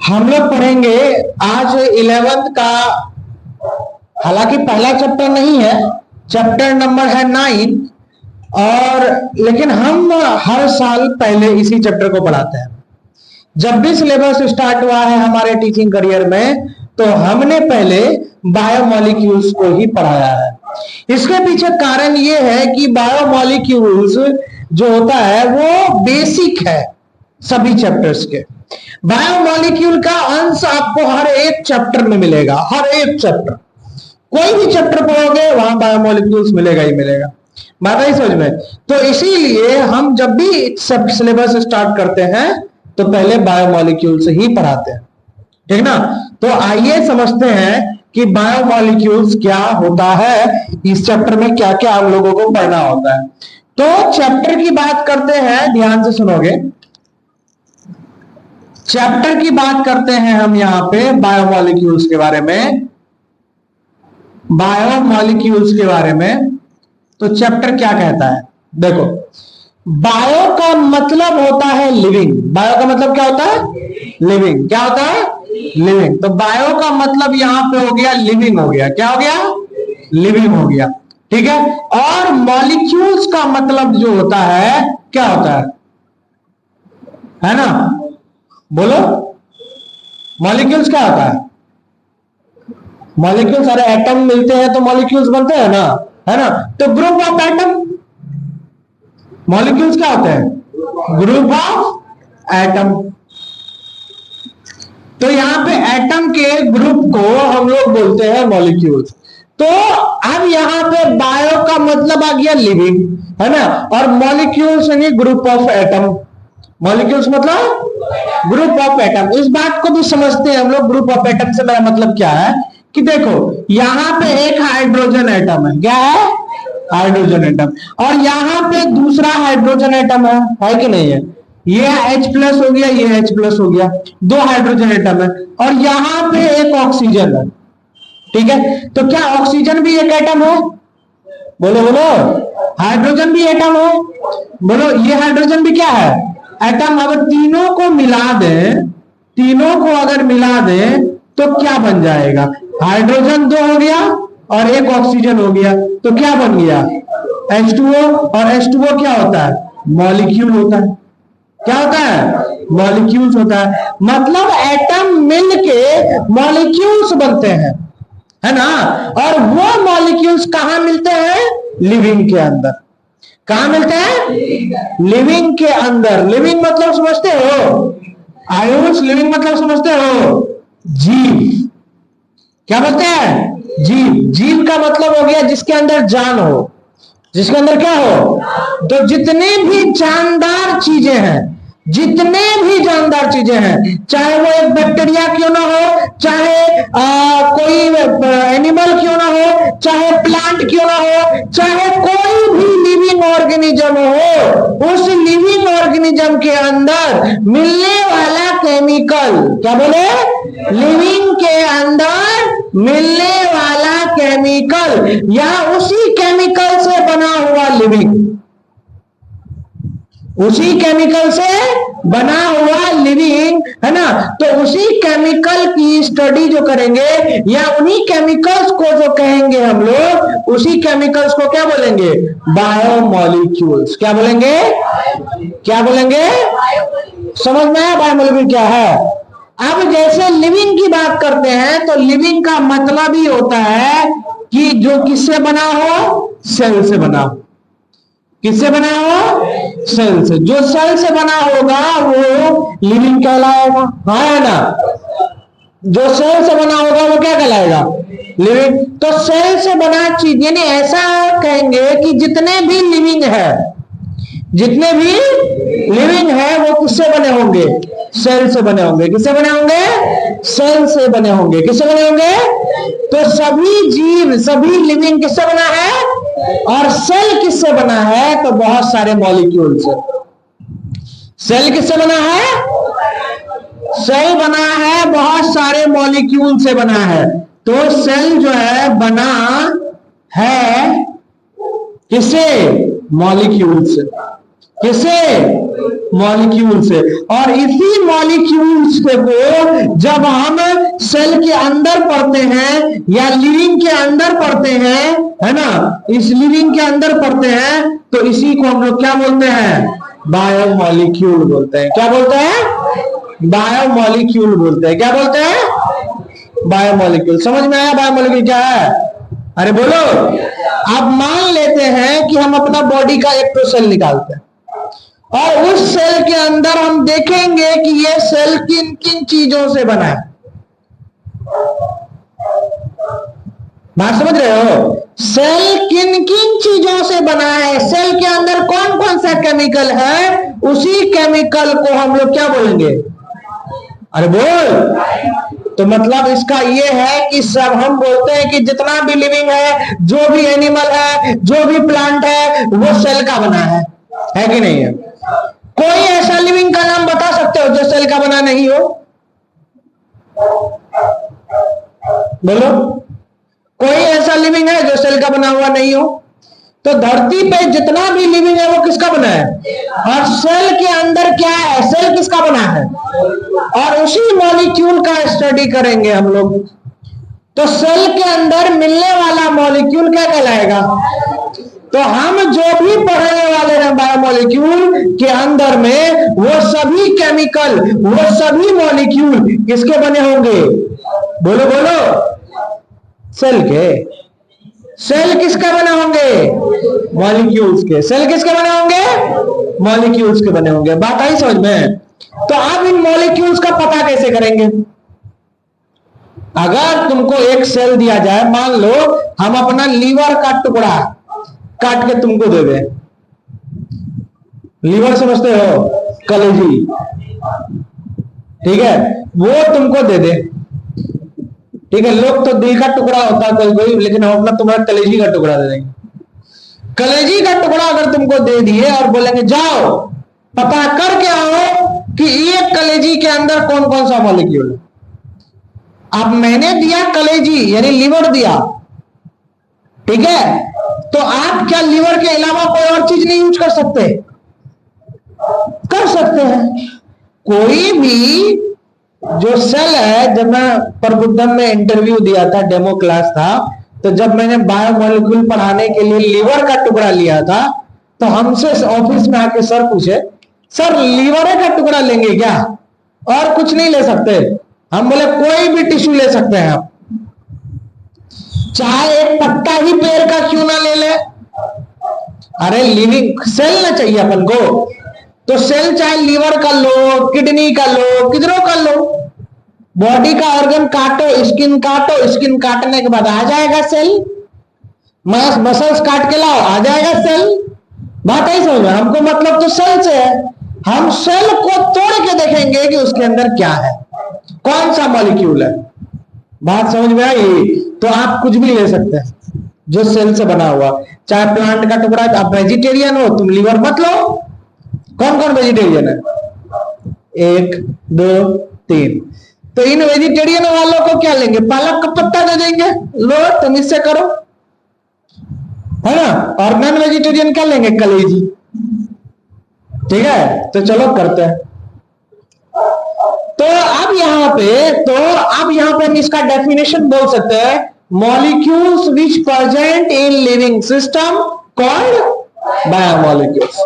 हम लोग पढ़ेंगे आज 11th का, हालांकि पहला चैप्टर नहीं है, चैप्टर नंबर है 9 और लेकिन हम हर साल पहले इसी चैप्टर को पढ़ाते हैं। जब भी सिलेबस स्टार्ट हुआ है हमारे टीचिंग करियर में तो हमने पहले बायोमोलिक्यूल्स को ही पढ़ाया है। इसके पीछे कारण ये है कि बायोमोलिक्यूल्स जो होता है वो बेसिक है सभी चैप्टर्स के। बायोमोलिक्यूल का अंश आपको हर एक चैप्टर में मिलेगा, हर एक चैप्टर, कोई भी चैप्टर पढ़ोगे वहां बायोमोलिक्यूल्स मिलेगा ही मिलेगा। बात आई समझ में? तो इसीलिए हम जब भी सब सिलेबस स्टार्ट करते हैं तो पहले बायोमोलिक्यूल से ही पढ़ाते हैं, ठीक ना। तो आइए समझते हैं कि बायोमोलिक्यूल्स क्या होता है, इस चैप्टर में क्या क्या हम लोगों को पढ़ना होता है। तो चैप्टर की बात करते हैं, ध्यान से सुनोगे। चैप्टर की बात करते हैं हम यहां पे बायोमोलिक्यूल्स के बारे में, बायोमोलिक्यूल्स के बारे में। तो चैप्टर क्या कहता है, देखो, बायो का मतलब होता है लिविंग। बायो का मतलब क्या होता है? लिविंग। क्या होता है? लिविंग। तो बायो का मतलब यहां पे हो गया लिविंग, हो गया। क्या हो गया? लिविंग हो गया, ठीक है। और मॉलिक्यूल्स का मतलब जो होता है क्या होता है ना? बोलो, मॉलिक्यूल्स क्या होता है? मॉलिक्यूल्स, सारे एटम मिलते हैं तो मॉलिक्यूल्स बनते हैं ना, है ना। तो ग्रुप ऑफ एटम, मॉलिक्यूल्स क्या होते हैं? Group of atom. तो यहां पे एटम के ग्रुप को हम लोग बोलते हैं मॉलिक्यूल्स। तो अब यहां पे बायो का मतलब आ गया लिविंग, है ना, और मॉलिक्यूल्स यानी ग्रुप ऑफ एटम। मॉलिक्यूल्स मतलब ग्रुप ऑफ एटम। इस बात को भी समझते हैं हम लोग, ग्रुप ऑफ एटम से मेरा मतलब क्या है कि देखो यहां पे एक हाइड्रोजन एटम है, क्या है? Hydrogen atom. और यहां पे दूसरा हाइड्रोजन एटम है कि नहीं है? ये H+ हो गया, ये H+ हो गया, दो हाइड्रोजन एटम है। और यहां पे एक ऑक्सीजन है, ठीक है। तो क्या ऑक्सीजन भी एक एटम है? बोलो बोलो, हाइड्रोजन भी एटम है। बोलो, ये हाइड्रोजन भी क्या है? एटम। अगर तीनों को मिला दें, तीनों को अगर मिला दें तो क्या बन जाएगा? हाइड्रोजन 2 हो गया और एक ऑक्सीजन हो गया, तो क्या बन गया? H2O। और H2O क्या होता है? मॉलिक्यूल होता है। क्या होता है? मॉलिक्यूल्स होता है। मतलब एटम मिलके मॉलिक्यूल्स बनते हैं, है ना। और वो मॉलिक्यूल्स कहां मिलते हैं? लिविंग के अंदर। कहां मिलते हैं? लिविंग के अंदर। लिविंग मतलब समझते हो? आयुष, लिविंग मतलब समझते हो? जीव। क्या बोलते हैं? जीव। जीव का मतलब हो गया जिसके अंदर जान हो, जिसके अंदर क्या हो। तो जितने भी जानदार चीजें हैं, जितने भी जानदार चीजें हैं, चाहे वो एक बैक्टीरिया क्यों ना हो, चाहे कोई एनिमल क्यों ना हो, चाहे प्लांट क्यों ना हो, चाहे कोई भी लिविंग ऑर्गेनिज्म हो, उस लिविंग ऑर्गेनिज्म के अंदर मिलने वाला केमिकल, क्या बोले? लिविंग के अंदर मिलने वाला केमिकल या उसी केमिकल से बना हुआ लिविंग, उसी केमिकल से बना हुआ लिविंग, है ना। तो उसी केमिकल की स्टडी जो करेंगे या उन्हीं केमिकल्स को जो कहेंगे हम लोग, उसी केमिकल्स को क्या बोलेंगे? बायोमोलिक्यूल्स। क्या बोलेंगे? क्या बोलेंगे? समझ में आया बायोमोलिक्यूल क्या है? अब जैसे लिविंग की बात करते हैं तो लिविंग का मतलब ही होता है कि जो किससे बना हो? सेल से बना हो। किससे बना हो? सेल से। जो सेल से बना होगा वो लिविंग कहलाएगा, है ना। जो सेल से बना होगा वो क्या कहलाएगा? लिविंग। तो सेल से बना चीज, यानी ऐसा कहेंगे कि जितने भी लिविंग है, जितने भी लिविंग है वो किससे बने होंगे? सेल से बने होंगे। किससे बने होंगे? सेल से बने होंगे। किससे बने होंगे? तो सभी जीव, सभी लिविंग किससे बना है? और सेल किससे बना है? तो बहुत सारे मॉलिक्यूल से। सेल किससे बना है? सेल बना है बहुत सारे मॉलिक्यूल से बना है। तो सेल जो है बना है किससे? मॉलिक्यूल से। किससे? मॉलिक्यूल से। और इसी मॉलिक्यूल्स को जब हम सेल के अंदर पढ़ते हैं या लिविंग के अंदर पढ़ते हैं, है ना, इस लिविंग के अंदर पढ़ते हैं, तो इसी को हम लोग क्या बोलते हैं? बायोमॉलिक्यूल बोलते हैं। क्या बोलते हैं? बायोमॉलिक्यूल बोलते हैं। क्या बोलते हैं? बायोमॉलिक्यूल। समझ में आया बायोमॉलिक्यूल क्या है? अरे बोलो। अब मान लेते हैं कि हम अपना बॉडी का एक तो सेल निकालते हैं और उस सेल के अंदर हम देखेंगे कि ये सेल किन किन चीजों से बना है। बात समझ रहे हो? सेल किन किन चीजों से बना है, सेल के अंदर कौन कौन सा केमिकल है, उसी केमिकल को हम लोग क्या बोलेंगे? अरे बोल। तो मतलब इसका ये है कि सब हम बोलते हैं कि जितना भी लिविंग है, जो भी एनिमल है, जो भी प्लांट है, वो सेल का बना है कि नहीं है? कोई ऐसा लिविंग का नाम बता सकते हो जो सेल का बना नहीं हो? बोलो। कोई ऐसा लिविंग है जो सेल का बना हुआ नहीं हो? तो धरती पे जितना भी लिविंग है वो किसका बना है? और सेल के अंदर क्या है? सेल किसका बना है? और उसी मॉलिक्यूल का स्टडी करेंगे हम लोग। तो सेल के अंदर मिलने वाला मॉलिक्यूल क्या कहलाएगा? तो हम जो भी पढ़ने वाले हैं बायोमॉलिक्यूल के अंदर में, वो सभी केमिकल, वो सभी मॉलिक्यूल किसके बने होंगे? बोलो बोलो। सेल के। सेल किसका बने होंगे? मॉलिक्यूल्स के। सेल किसके बने होंगे? मॉलिक्यूल्स के बने होंगे। बात आई समझ में? तो आप इन मॉलिक्यूल्स का पता कैसे करेंगे? अगर तुमको एक सेल दिया जाए, मान लो हम अपना लीवर का टुकड़ा काट के तुमको दे दे। लीवर समझते हो? कलेजी, ठीक है, वो तुमको दे दे। ठीक है, लोग तो दिल का टुकड़ा होता है कोई कोई, लेकिन हम अपना तुम्हारा कलेजी का टुकड़ा दे देंगे। कलेजी का टुकड़ा अगर तुमको दे दिए और बोलेंगे जाओ पता करके आओ कि एक कलेजी के अंदर कौन कौन सा मॉलिक्यूल है। अब मैंने दिया कलेजी यानी लीवर दिया, ठीक है, तो आप क्या लीवर के अलावा कोई और चीज नहीं यूज कर सकते? कर सकते हैं। कोई भी जो सेल है, जब मैं प्रबुद्धम में इंटरव्यू दिया था, डेमो क्लास था, तो जब मैंने बायोमॉलिक्यूल पढ़ाने के लिए लीवर का टुकड़ा लिया था, तो हमसे ऑफिस में आके सर पूछे, सर लीवर का टुकड़ा लेंगे क्या, और कुछ नहीं ले सकते? हम बोले कोई भी टिश्यू ले सकते हैं आप, चाहे एक पत्ता ही पेड़ का क्यों ना ले ले। अरे लिविंग सेल ना चाहिए अपन को, तो सेल चाहे लीवर का लो, किडनी का लो, किधरों का लो, बॉडी का ऑर्गन काटो, स्किन काटो, स्किन काटने के बाद आ जाएगा सेल। मसल्स काट के लाओ, आ जाएगा सेल। बात आई समझ में? हमको मतलब तो सेल से है। हम सेल को तोड़ के देखेंगे कि उसके अंदर क्या है, कौन सा मॉलिक्यूल है। बात समझ में आई? तो आप कुछ भी ले सकते हैं जो सेल से बना हुआ, चाहे प्लांट का टुकड़ा। आप वेजिटेरियन हो, तुम लीवर मत लो। कौन कौन वेजिटेरियन है? 1 2 3। तो इन वेजिटेरियन वालों को क्या लेंगे? पालक का पत्ता दे देंगे, लो तुम इससे करो, है ना। और नॉन वेजिटेरियन क्या लेंगे? कलेजी। ठीक है, तो चलो करते हैं। तो अब यहां पे हम इसका डेफिनेशन बोल सकते हैं, molecules which present in living system called biomolecules.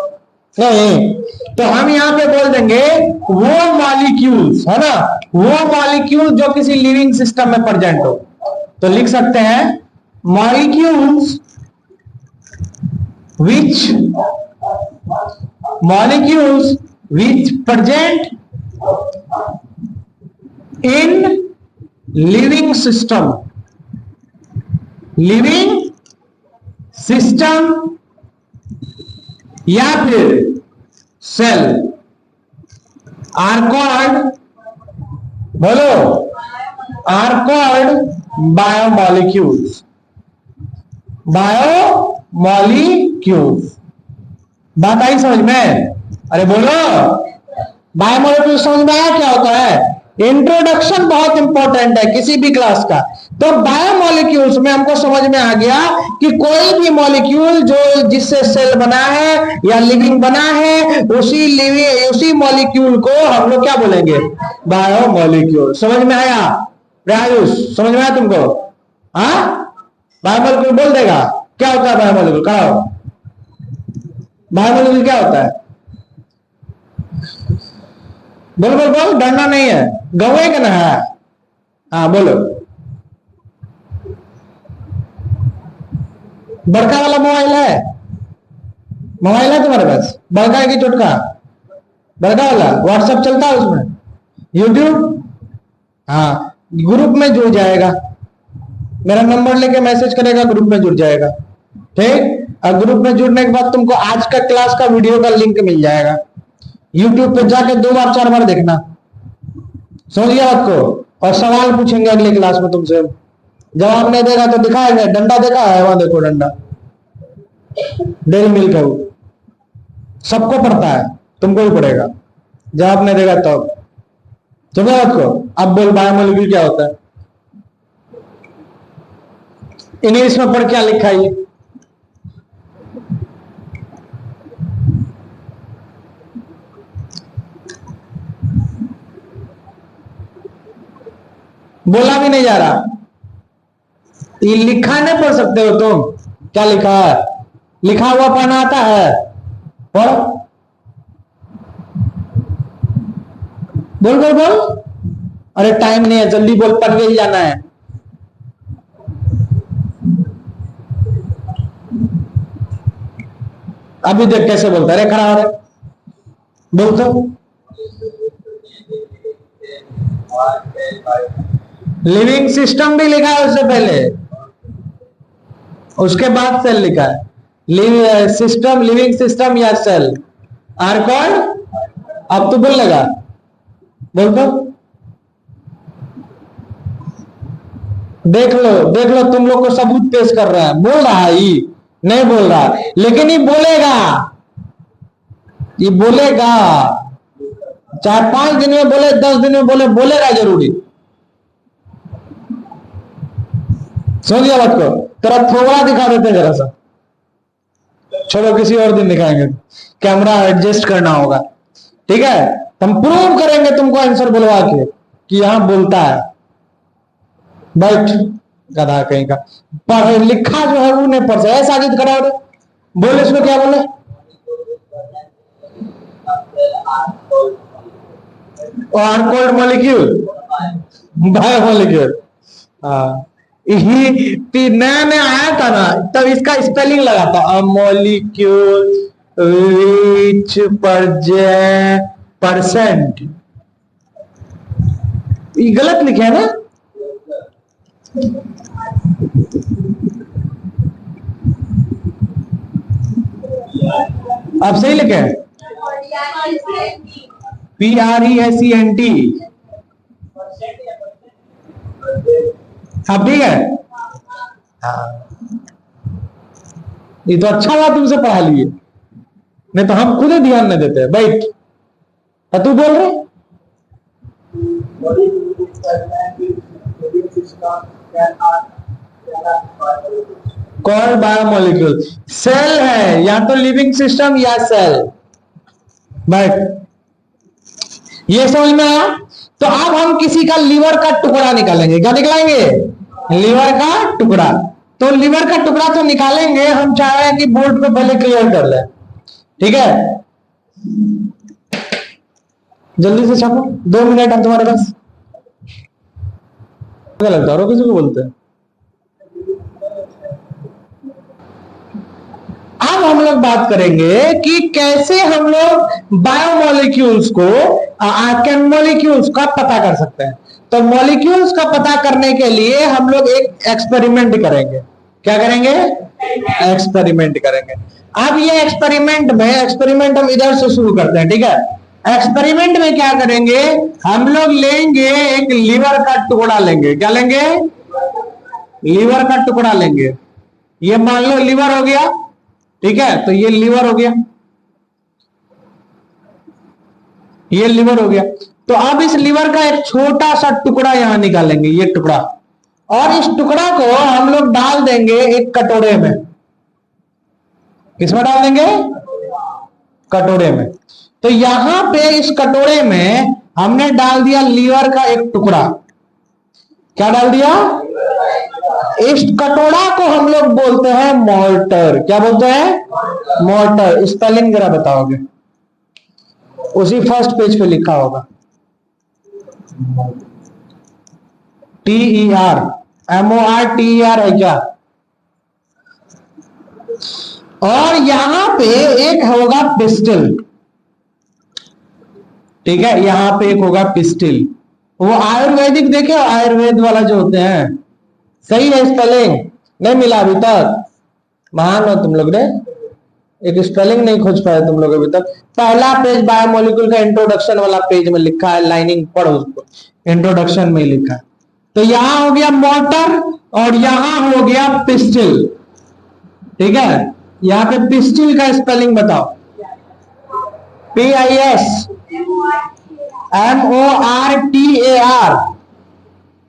नहीं, तो हम यहां पे बोल देंगे वो मॉलिक्यूल्स, है ना, वो मॉलिक्यूल जो किसी लिविंग सिस्टम में प्रेजेंट हो। तो लिख सकते हैं molecules which present in living system या फिर सेल आर कॉल्ड, बोलो, आर कॉल्ड बायोमॉलिक्यूल्स। बायोमॉलिक्यूल्स। बात आई समझ में? अरे बोलो, बायोमॉलिक्यूल समझ में आया क्या होता है? इंट्रोडक्शन बहुत इंपॉर्टेंट है किसी भी क्लास का। तो बायोमोलिक्यूल्स में हमको समझ में आ गया कि कोई भी मॉलिक्यूल जो जिससे सेल बना है या लिविंग बना है, उसी मॉलिक्यूल को हम लोग क्या बोलेंगे, बायोमोलिक्यूल। समझ में आया आयुष? समझ में आया तुमको? हाँ, बायोमोलिक्यूल बोल देगा क्या होता है बायोमोलिक्यूल? कराओ, बायोमोलिक्यूल क्या होता है? बोल बोल बोल, डरना नहीं है, गवे का ना है। हाँ बोलो। बड़का वाला मोबाइल है? मोबाइल है तुम्हारे पास? बड़का है कि छोटका? बड़का वाला। व्हाट्सएप चलता है उसमें? यूट्यूब? हाँ, ग्रुप में जुड़ जाएगा, मेरा नंबर लेके मैसेज करेगा, ग्रुप में जुड़ जाएगा। ठीक, और ग्रुप में जुड़ने के बाद तुमको आज का क्लास का वीडियो का लिंक मिल जाएगा। यूट्यूब पे जाके 2 बार 4 बार देखना, समझ गया बात को? और सवाल पूछेंगे अगली क्लास में तुमसे, जवाब नहीं देगा तो दिखाएंगे। डंडा देखा है? वहां देखो डंडा, डेली मिल्क है वो, सबको पड़ता है, तुमको भी पड़ेगा। जवाब नहीं देगा तो समझ बात को? अब बोल बायोमोलिक्यूल क्या होता है? इंग्लिश में पढ़ क्या लिखा है? बोला भी नहीं जा रहा, ये लिखा नहीं पढ़ सकते हो तुम? क्या लिखा है? लिखा हुआ पढ़ना आता है? पढ़, बोल बोल बोल। अरे टाइम नहीं है, जल्दी बोल, पढ़ के ही जाना है। अभी देख कैसे बोलता है, अरे खड़ा हो रहे, बोल तो। लिविंग सिस्टम भी लिखा है उससे पहले, उसके बाद सेल लिखा है। लिविंग सिस्टम या सेल आर कॉल्ड, अब तो बोल लगा, बोल तो। देख लो तुम लोग को सबूत पेश कर रहा है, बोल रहा है ये नहीं बोल रहा, लेकिन ये बोलेगा, ये बोलेगा। चाहे 5 दिन में बोले, 10 दिन में बोले, बोलेगा जरूरी। समझ गया बात को? तेरा थोड़ा दिखा देते जरा सा, छोड़ो किसी और दिन दिखाएंगे, कैमरा एडजस्ट करना होगा, ठीक है? हम प्रूव करेंगे तुमको आंसर बोलवा के कि यहां बोलता है। बैठ गधा कहीं का, पढ़ लिखा जो है वो नहीं पढ़ सकता। साजिद करा रहे, बोले इसमें क्या बोले? Are called molecule, biomolecule. हाँ, नया नया आया था ना, तब इसका स्पेलिंग लगा था, अ मॉलिक्यूल विच परसेंट। ये गलत लिखे है ना? आप सही लिखे हैं, PRESENT। अब ठीक है? हाँ, ये तो अच्छा हुआ तुमसे पढ़ा लिए, नहीं तो हम खुद ही ध्यान नहीं देते। बैठ, तू बोल रहे? Called biomolecule. सेल है या तो लिविंग सिस्टम या सेल। बैठ, ये समझ में आया? तो अब हम किसी का लीवर का टुकड़ा निकालेंगे। क्या निकालेंगे? लीवर का टुकड़ा। तो लीवर का टुकड़ा तो निकालेंगे, हम चाह रहे हैं कि बोर्ड पे पहले क्लियर कर ले, ठीक है? जल्दी से छापो, 2 मिनट है तुम्हारे पास। क्या लगता है, और किसी को बोलते हैं? अब हम लोग बात करेंगे कि कैसे हम लोग बायोमोलिक्यूल्स को मॉलिक्यूल्स का पता कर सकते हैं। तो मॉलिक्यूल्स का पता करने के लिए हम लोग एक एक्सपेरिमेंट करेंगे। क्या करेंगे? एक्सपेरिमेंट करेंगे। अब ये एक्सपेरिमेंट हम इधर से शुरू करते हैं, ठीक है? एक्सपेरिमेंट में क्या करेंगे, हम लोग लेंगे एक लीवर का टुकड़ा लेंगे। क्या लेंगे? लीवर का टुकड़ा लेंगे। ये मान लो लीवर हो गया, ठीक है? तो ये लीवर हो गया, ये लीवर हो गया। तो अब इस लीवर का एक छोटा सा टुकड़ा यहां निकालेंगे, ये टुकड़ा, और इस टुकड़ा को हम लोग डाल देंगे एक कटोरे में। किसमें डाल देंगे? कटोरे में। तो यहां पे इस कटोरे में हमने डाल दिया लीवर का एक टुकड़ा। क्या डाल दिया? इस कटोरा को हम लोग बोलते हैं मोर्टर। क्या बोलते हैं? मोर्टर। स्पेलिंग जरा बताओगे? उसी फर्स्ट पेज पे लिखा होगा, TER, MORTER है क्या? और यहां पे एक होगा पिस्टल, ठीक है, यहां पे एक होगा पिस्टल। वो आयुर्वेदिक देखे, आयुर्वेद वाला जो होते हैं, सही है स्पेलिंग? नहीं मिला अभी तक? महान हो तुम लोग ने, एक स्पेलिंग नहीं खोज पाए तुम लोग अभी तक। पहला पेज बायोमोलिक्यूल का इंट्रोडक्शन वाला पेज में लिखा है, लाइनिंग पढ़ो उसको, इंट्रोडक्शन में लिखा है। तो यहां हो गया मोटर और यहां हो गया पिस्टल, ठीक है। यहां पे पिस्टल का स्पेलिंग बताओ। PISMORTAR।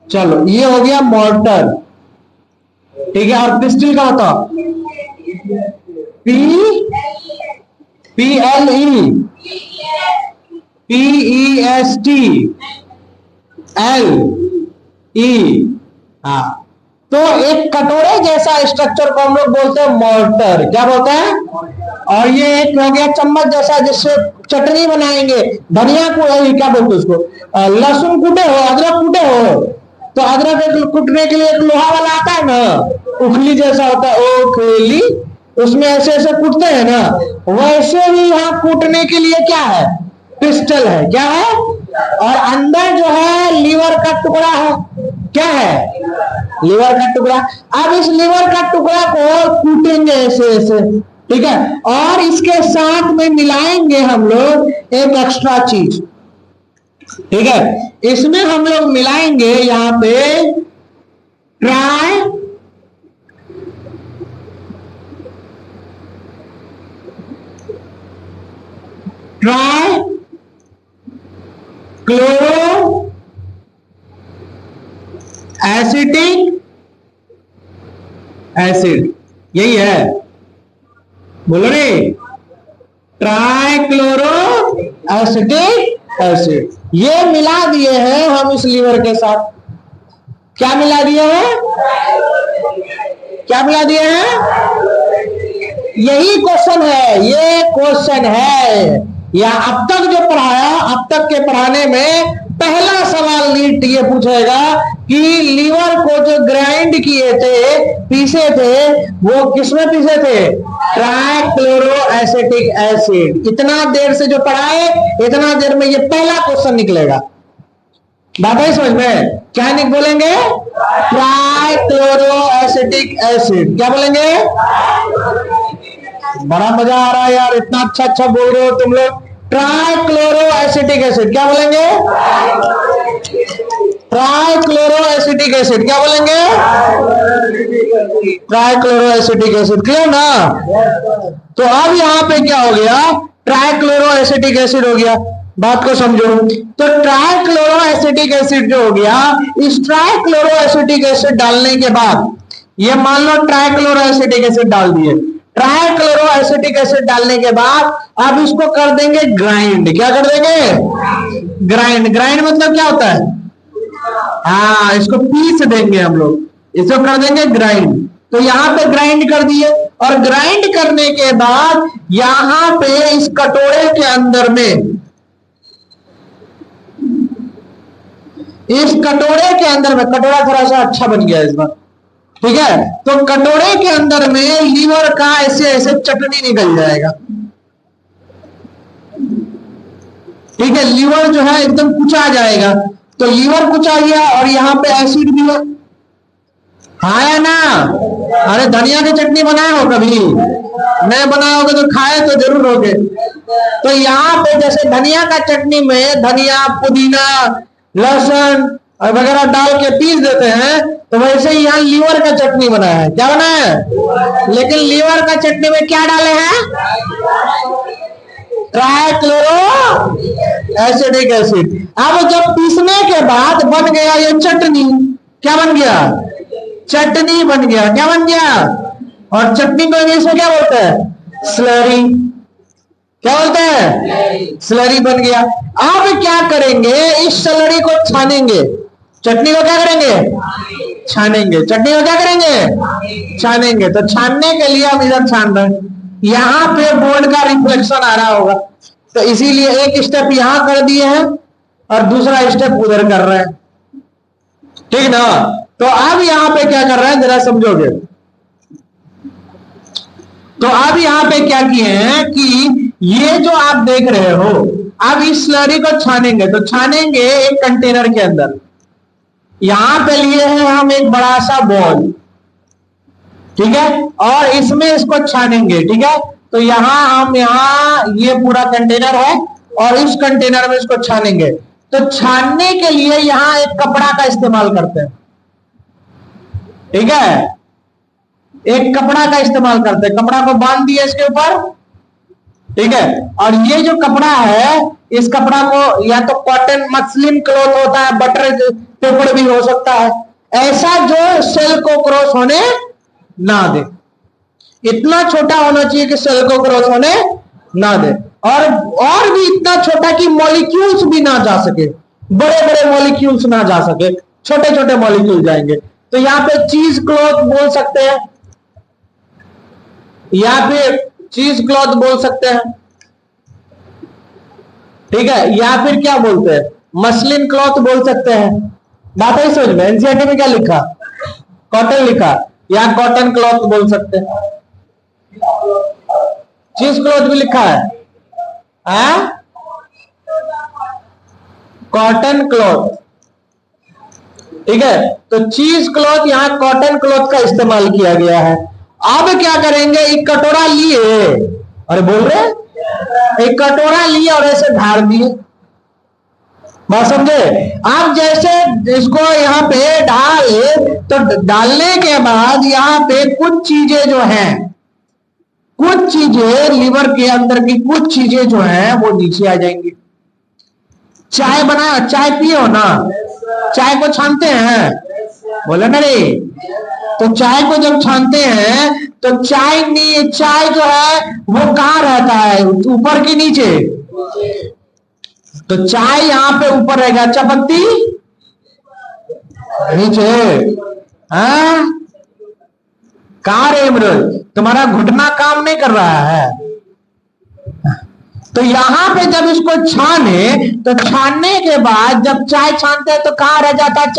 चलो ये हो गया मोर्टर, ठीक है। और पिस्टल का बताओ। PESTLE। हाँ, तो एक कटोरे जैसा स्ट्रक्चर को हम लोग बोलते हैं मोर्टर। क्या बोलते हैं? और ये एक हो गया चम्मच जैसा, जिससे चटनी बनाएंगे। धनिया को क्या बोलते हैं उसको? लहसुन कूटे हो, अदरक कूटे हो, तो अदरक कूटने के लिए एक लोहा वाला आता है ना, उखली जैसा होता है, उखली, उसमें ऐसे ऐसे कूटते हैं ना, वैसे ही यहाँ कूटने के लिए क्या है? पिस्टल है। क्या है? और अंदर जो है लीवर का टुकड़ा है। क्या है? लीवर का टुकड़ा। अब इस लीवर का टुकड़ा को कूटेंगे ऐसे ऐसे, ठीक है, और इसके साथ में मिलाएंगे हम लोग एक एक्स्ट्रा चीज, ठीक है। इसमें हम लोग मिलाएंगे यहां पे ट्राइक्लोरो एसिटिक एसिड। यही है, बोलो रे, ट्राइक्लोरो एसिटिक एसिड। ये मिला दिए हैं हम इस लीवर के साथ। क्या मिला दिए हैं? क्या मिला दिए हैं? यही क्वेश्चन है, ये क्वेश्चन है। या अब तक जो पढ़ाया, अब तक के पढ़ाने में पहला सवाल नीट ये पूछेगा कि लीवर को जो ग्राइंड किए थे, पीसे थे, वो किसमें पीसे थे? Trichloro acetic acid. इतना देर से जो पढ़ाए, इतना देर में ये पहला क्वेश्चन निकलेगा। बात है समझ में? क्या निक बोलेंगे? Trichloro acetic acid. क्या बोलेंगे? बड़ा मजा आ रहा है यार, इतना अच्छा अच्छा बोल रहे हो तुम लोग। Trichloro acetic acid. क्या बोलेंगे? Trichloro acetic acid. क्या बोलेंगे? Trichloro acetic acid. क्लियर ना? तो अब यहां पे क्या हो गया? ट्राइक्लोरो एसिटिक एसिड हो गया। बात को समझो। तो ट्राइक्लोरो एसिटिक एसिड जो हो गया, इस ट्राइक्लोरो एसिटिक एसिड डालने के बाद, ये मान लो ट्राइक्लोरो एसिटिक एसिड डाल दिए। ट्राइक्लोरो एसिटिक एसिड डालने के बाद अब इसको कर देंगे ग्राइंड। क्या कर देंगे? ग्राइंड। ग्राइंड मतलब क्या होता है? हाँ, इसको पीस देंगे हम लोग, इसको कर देंगे ग्राइंड। तो यहाँ पे ग्राइंड कर दिए, और ग्राइंड करने के बाद यहाँ पे इस कटोरे के अंदर में, इस कटोरे के अंदर में, कटोरा थोड़ा सा अच्छा बन गया इस बार, ठीक है। तो कटोरे के अंदर में लीवर का ऐसे ऐसे चटनी निकल जाएगा, ठीक है। लीवर जो है एकदम कुचा जाएगा। तो लीवर कुचा गया और यहाँ पे एसिड भी है, हाँ या ना? अरे धनिया की चटनी बनाए हो कभी? नहीं बनाए होगे तो खाए तो जरूर होगे। तो यहाँ पे जैसे धनिया का चटनी में धनिया, पुदीना, लहसुन और वगैरह डाल के पीस देते हैं, तो वैसे ही यहाँ लीवर का चटनी बना है। क्या बना है? लेकिन लीवर का चटनी में क्या डाले हैं? Trichloro acidic acid. अब जब पीसने के बाद बन गया ये चटनी, क्या बन गया? चटनी बन गया। क्या बन गया? और चटनी को इंग्लिश में क्या बोलते हैं? स्लरी। क्या बोलते हैं? स्लरी बन गया। अब क्या करेंगे? इस स्लरी को छानेंगे। चटनी को क्या करेंगे? छानेंगे। चटनी को क्या करेंगे? छानेंगे। तो छानने के लिए हम इधर छान रहे हैं, यहां पे बोर्ड का रिफ्लेक्शन आ रहा होगा, तो इसीलिए एक स्टेप यहां कर दिए हैं और दूसरा स्टेप उधर कर रहे हैं, ठीक ना? तो अब यहां पे क्या कर रहे हैं जरा समझोगे। तो अब यहां पे क्या किए हैं कि ये जो आप देख रहे हो, अब इस स्लरी को छानेंगे। तो छानेंगे एक कंटेनर के अंदर। यहां पे लिए हैं हम एक बड़ा सा बॉल, ठीक है, और इसमें इसको छानेंगे, ठीक है। तो यहां ये पूरा कंटेनर है और इस कंटेनर में इसको छानेंगे। तो छानने के लिए यहां एक कपड़ा का इस्तेमाल करते हैं, ठीक है, एक कपड़ा का इस्तेमाल करते हैं। कपड़ा को बांध दिया इसके ऊपर, ठीक है। और ये जो कपड़ा है, इस कपड़ा को या तो कॉटन मसलिन क्लॉथ होता है, बटर पेपर भी हो सकता है, ऐसा जो सेल को क्रॉस होने ना दे। इतना छोटा होना चाहिए कि सेल को क्रॉस होने ना दे, और भी इतना छोटा कि मॉलिक्यूल्स भी ना जा सके, बड़े बड़े मॉलिक्यूल्स ना जा सके, छोटे छोटे मॉलिक्यूल जाएंगे। तो यहाँ पे चीज क्लॉथ बोल सकते हैं, या फिर चीज क्लॉथ बोल सकते हैं, ठीक है, या फिर क्या बोलते हैं, मसलिन क्लॉथ बोल सकते हैं। बात है समझ में? एनसीईआरटी में क्या लिखा? कॉटन लिखा, या कॉटन क्लॉथ बोल सकते हैं। चीज क्लॉथ भी लिखा है, कॉटन क्लॉथ, ठीक है। तो चीज क्लॉथ यहां कॉटन क्लॉथ का इस्तेमाल किया गया है। अब क्या करेंगे? एक कटोरा लिए, अरे बोल रहे, एक कटोरा लिए और ऐसे ढाल दिए, बात समझे? आप जैसे इसको यहाँ पे डाले, तो डालने के बाद यहाँ पे कुछ चीजें जो हैं, कुछ चीजें लीवर के अंदर की कुछ चीजें जो हैं वो नीचे आ जाएंगी। चाय बनाया, चाय पिए हो ना, चाय को छानते हैं, बोले ना रे। तो चाय को जब छानते हैं तो चाय जो है वो कहाँ रहता है? ऊपर की नीचे? तो चाय यहां पे ऊपर रहेगा, चायपत्ती नीचे। कहाँ रे इमरान, तुम्हारा घुटना काम नहीं कर रहा है? तो यहां पे जब इसको छाने, तो छानने के बाद जब चाय छानते हैं तो कहां रह जाता है?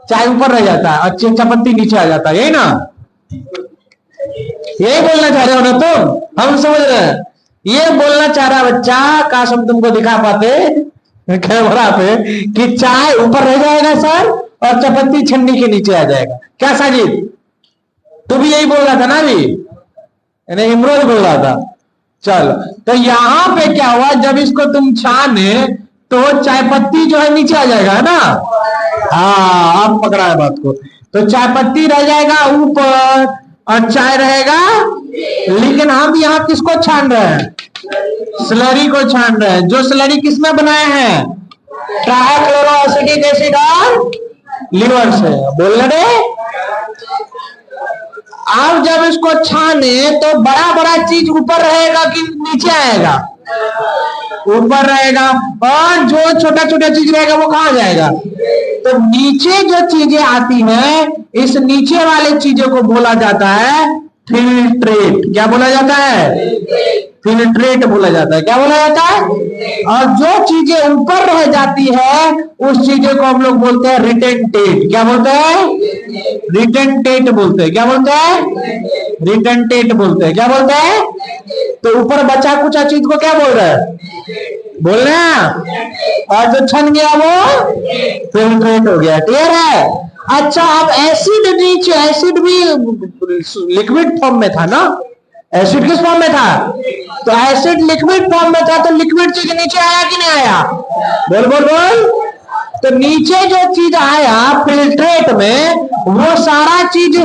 चाय ऊपर रह जाता है और चायपत्ती नीचे आ जाता है, यही ना? यही बोलना चाह रहे हो ना तुम? हम समझ रहे हैं, ये बोलना चाह रहा बच्चा, काश हम तुमको दिखा पाते कैमरा पे कि चाय ऊपर रह जाएगा सर और चायपत्ती छन्नी के नीचे आ जाएगा। क्या साजिद, तू भी यही बोल रहा था ना? अभी इमरोज बोल रहा था। चलो, तो यहां पे क्या हुआ, जब इसको तुम छाने तो चायपत्ती जो है नीचे आ जाएगा, है ना? हाँ, आप पकड़ा है बात को। तो चायपत्ती रह जाएगा ऊपर और चाय रहेगा, लेकिन हम यहाँ किसको छान रहे हैं? स्लरी को छान रहे हैं। जो स्लरी किसमें बनाए हैं? ट्राइक्लोरो एसिडिक एसिड और लीवर से। बोल रहे, अब जब इसको छाने तो बड़ा बड़ा चीज ऊपर रहेगा कि नीचे आएगा? ऊपर रहेगा, और जो छोटा छोटा चीज रहेगा वो कहां जाएगा? तो नीचे जो चीजें आती हैं, इस नीचे वाले चीजों को बोला जाता है फिल्ट्रेट। क्या बोला जाता है? फिल्ट्रेट बोला जाता है। क्या बोला जाता है? और जो चीजें ऊपर रह जाती है उस चीजें को हम लोग बोलते हैं रिटेंटेट। क्या बोलते हैं? रिटेंटेट बोलते हैं। क्या बोलते हैं? रिटेंटेट बोलते हैं। क्या बोलते हैं? तो ऊपर बचा कुचा चीज को क्या बोल रहे हैं? बोल रहे हैं। और जो छन गया वो फिल्ट्रेट हो गया। क्लियर है? अच्छा, अब एसिड नीचे, एसिड भी लिक्विड फॉर्म में था ना? एसिड किस फॉर्म में था? तो एसिड लिक्विड फॉर्म में था, तो लिक्विड चीज नीचे आया कि नहीं आया? बोल बोल बोल। तो नीचे जो चीज आया फिल्ट्रेट में, वो सारा चीज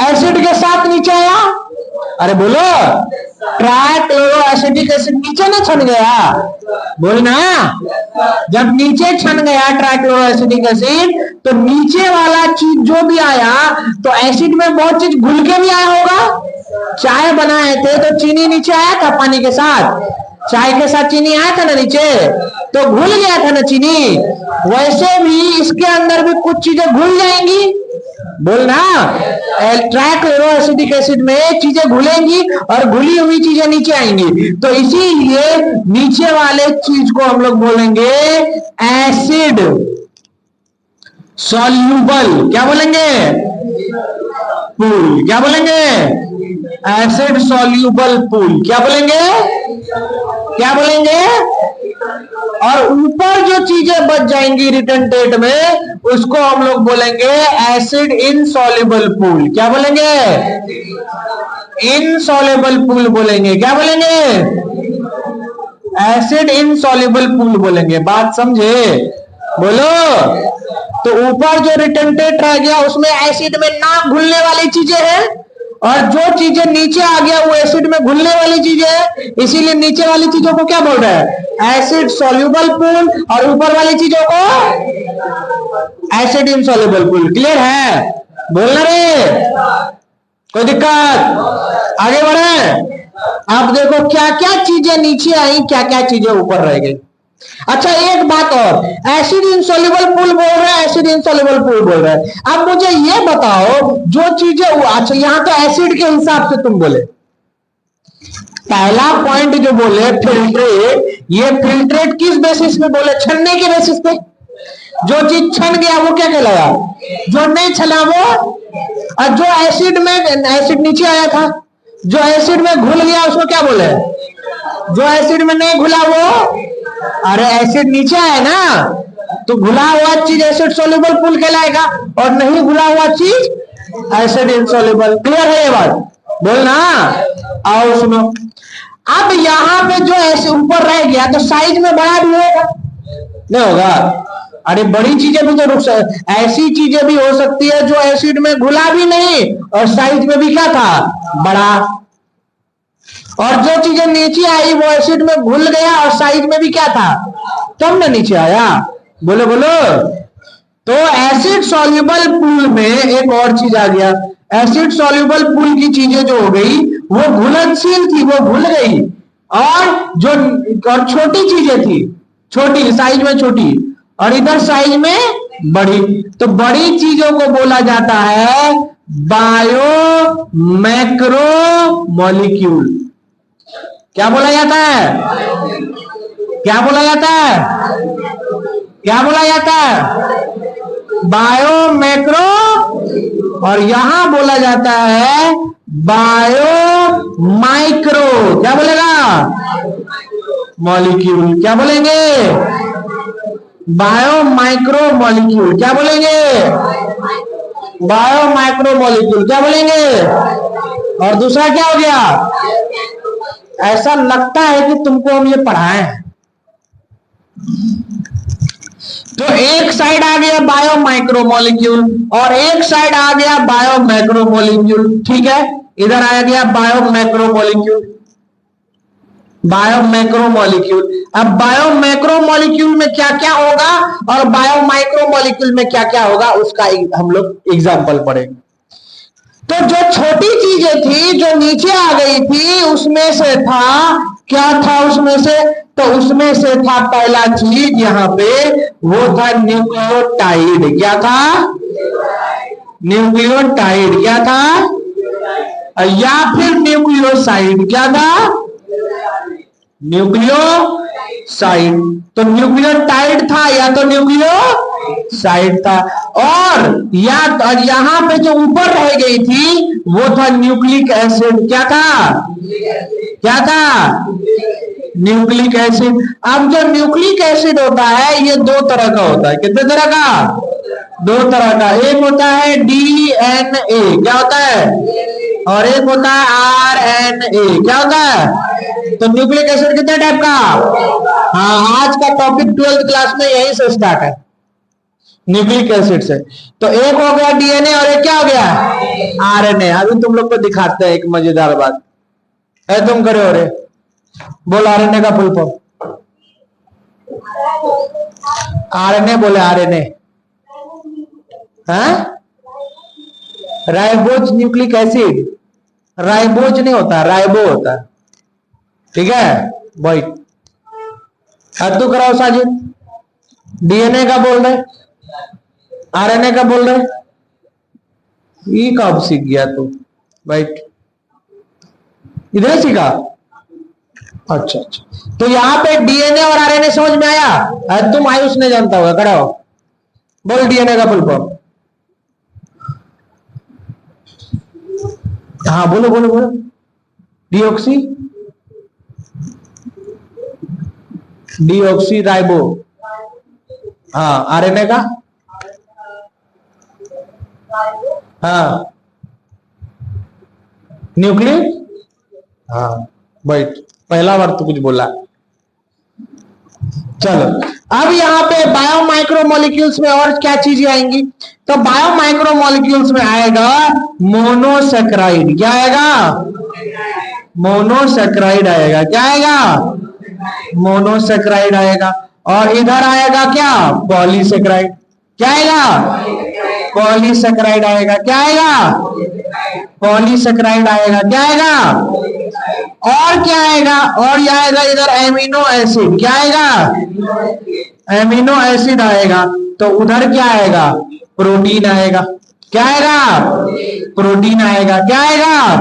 एसिड के साथ नीचे आया? अरे बोलो, ट्राइक्लोरो एसिटिक एसिड नीचे ना छन गया, बोलना। जब नीचे छन गया ट्राइक्लोरो एसिटिक एसिड, तो नीचे वाला चीज जो भी आया, तो एसिड में बहुत चीज घुल के भी आया होगा। चाय बनाए थे तो चीनी नीचे आया था पानी के साथ, चाय के साथ चीनी आया था ना नीचे, तो घुल गया था ना चीनी। वैसे भी इसके अंदर भी कुछ चीजें घुल जाएंगी, बोलना। ट्राइक्लोरो एसिटिक एसिड में चीजें घुलेंगी और घुली हुई चीजें नीचे आएंगी, तो इसीलिए नीचे वाले चीज को हम लोग बोलेंगे एसिड सॉल्यूबल। क्या बोलेंगे? पूल। क्या बोलेंगे? Acid soluble pool. क्या बोलेंगे? क्या बोलेंगे? और ऊपर जो चीजें बच जाएंगी रिटर्न में, उसको हम लोग बोलेंगे एसिड इनसॉल्युबल पूल। क्या बोलेंगे? इनसॉल्युबल पूल बोलेंगे। क्या बोलेंगे? एसिड इनसॉल्युबल पूल बोलेंगे। बात समझे? बोलो। तो ऊपर जो रिटर्न रह गया उसमें एसिड में ना घुलने वाली चीजें हैं, और जो चीजें नीचे आ गया वो एसिड में घुलने वाली चीजें है, इसीलिए नीचे वाली चीजों को क्या बोल रहा है? एसिड सॉल्युबल पूल, और ऊपर वाली चीजों को एसिड इनसॉल्युबल पूल। क्लियर है? बोलना रे, कोई दिक्कत? आगे बढ़े। आप देखो क्या क्या चीजें नीचे आई, क्या क्या चीजें ऊपर रह गई। अच्छा एक बात और, एसिड इनसॉल्युबल पूल बोल रहा है, एसिड इनसॉल्युबल पूल बोल रहा है। अब मुझे ये बताओ, जो चीजें, अच्छा यहां तो एसिड के हिसाब से तुम बोले, पहला पॉइंट जो बोले फिल्ट्रेट, ये फिल्ट्रेट किस बेसिस पे बोले? छनने के बेसिस पे। जो चीज छन गया वो क्या कहलाया? जो नहीं छना वो, और जो एसिड में, एसिड नीचे आया था, जो एसिड में घुल गया उसको क्या बोले? जो एसिड में नहीं घुला वो, अरे एसिड नीचे है ना, तो घुला हुआ चीज एसिड सॉल्युबल पूल कहलाएगा, और नहीं घुला हुआ चीज एसिड इनसॉल्युबल। क्लियर है ये बात? बोलना। आओ सुनो, अब यहां पे जो ऐसे ऊपर रह गया तो साइज में बड़ा भी होगा, नहीं होगा? अरे बड़ी चीजें भी तो रुक सकती, ऐसी चीजें भी हो सकती है जो एसिड में घुला भी नहीं और साइज में भी क्या था? बड़ा। और जो चीजें नीचे आई वो एसिड में घुल गया और साइज में भी क्या था? कम ना नीचे आया। बोलो बोलो। तो एसिड सॉल्युबल पूल में एक और चीज आ गया, एसिड सॉल्युबल पूल की चीजें जो हो गई वो घुलनशील थी, वो घुल गई, और जो और छोटी चीजें थी, छोटी साइज में छोटी, और इधर साइज में बड़ी, तो बड़ी चीजों को बोला जाता है बायो मैक्रो मॉलिक्यूल। क्या बोला जाता है? क्या बोला जाता है? क्या बोला जाता है? बायो मैक्रो, और यहां बोला जाता है बायो माइक्रो। क्या बोलेगा? मॉलिक्यूल। क्या बोलेंगे? Bio micro molecule. क्या बोलेंगे? Bio micro molecule. क्या बोलेंगे? और दूसरा क्या हो गया? ऐसा लगता है कि तुमको हम ये पढ़ाए हैं। तो एक साइड आ गया बायो माइक्रो मॉलिक्यूल, और एक साइड आ गया बायो मैक्रो मॉलिक्यूल। ठीक है, इधर आ गया bio macro molecule, bio macro molecule. अब बायो मैक्रो मॉलिक्यूल में क्या क्या होगा और बायो माइक्रो मॉलिक्यूल में क्या क्या होगा, उसका हम लोग एग्जाम्पल पढ़ेंगे। तो जो छोटी चीजें थी जो नीचे आ गई थी, उसमें से था, क्या था उसमें से? तो उसमें से था पहला चीज यहां पे, वो था न्यूक्लियोटाइड। क्या था? न्यूक्लियोटाइड। क्या था? या फिर न्यूक्लियोसाइड। क्या था? न्यूक्लियोसाइड। तो न्यूक्लियोटाइड था या तो न्यूक्लियोसाइड था, और यहां पे जो ऊपर रह गई थी वो था न्यूक्लिक एसिड। क्या था? क्या था? Nucleic acid. अब जो न्यूक्लिक एसिड होता है ये दो तरह का होता है। कितने तरह का? दो तरह का। एक होता है डीएनए। क्या होता है? और एक होता है आरएनए। क्या होता है? तो न्यूक्लिक एसिड कितने टाइप का? हाँ, आज का टॉपिक 12th क्लास में यही से स्टार्ट है, न्यूक्लिक एसिड से। तो एक हो गया डीएनए और एक क्या हो गया? आरएनए। अभी तुम लोग को दिखाते हैं एक मजेदार बात। है तुम करे हो रे, बोल आरएनए का फुल फॉर्म। आरएनए बोले, आरएनए, हाँ, राइबोज न्यूक्लिक एसिड, राइबोज नहीं होता, राइबो होता है, ठीक है भाई। अब तू कराओ साजिद, डीएनए का बोल रहे, आरएनए का बोल रहे, ये कब सीख गया तू? राइट, इधर सीखा, अच्छा अच्छा। तो यहाँ पे डीएनए और आरएनए समझ में आया? तुम आयुष ने जानता होगा, खड़ा हो, बोल डीएनए का फुल फॉर्म। हाँ बोलो बोलो बोलो, डीऑक्सी, डीऑक्सी राइबो, हाँ, आरएनए का, हाँ, न्यूक्लिक, हाँ राइट, पहला बार तो कुछ बोला। चलो अब यहाँ पे बायो माइक्रोमोलिक्यूल्स में और क्या चीजें आएंगी? तो बायो माइक्रोमोलिक्यूल्स में आएगा मोनोसेक्राइड, क्या आएगा? मोनोसेक्राइड आएगा, क्या आएगा? मोनोसेक्राइड आएगा। और इधर आएगा क्या? पॉलीसेक्राइड, क्या आएगा? पॉलीसेक्राइड आएगा, क्या आएगा? पॉलीसेक्राइड आएगा, क्या आएगा? और क्या आएगा? और ये आएगा इधर एमिनो एसिड, क्या आएगा? एमिनो एसिड आएगा। तो उधर क्या आएगा? प्रोटीन आएगा, क्या आएगा? प्रोटीन आएगा, क्या आएगा?